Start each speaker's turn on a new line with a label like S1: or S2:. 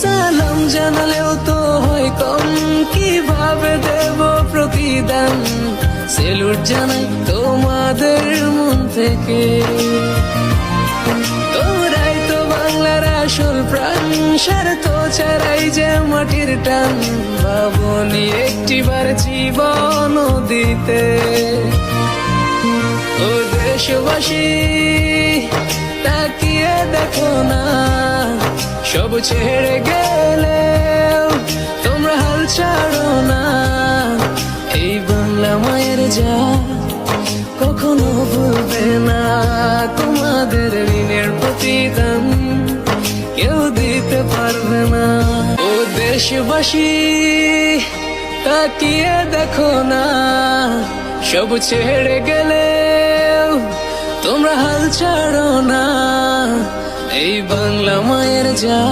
S1: সালাম জানালেও তো হয় কম, কিভাবে দেব প্রতিদান? সেলুট জানাই তোমাদের মন থেকে। তোমরাই তো বাংলার আসল প্রাণ, স্বার্থ ছাড়াই যে মাটির টান। ভাবনি একটিবার জীবন দিতে। ও দেশবাসী, তাকিয়ে দেখো না, সব ছেড়ে গেলেও তোমরা হাল ছাড়ো না। এই বাংলা মায়ের যা কখনো ভুলবে না। তোমাদের ঋণের প্রতিদান কেউ দিতে পারবে না। ও দেশবাসী, তাকিয়ে দেখো না, সব ছেড়ে গেলেও তোমরা হাল ছাড়ো না। এই বাংলা মায়ের যা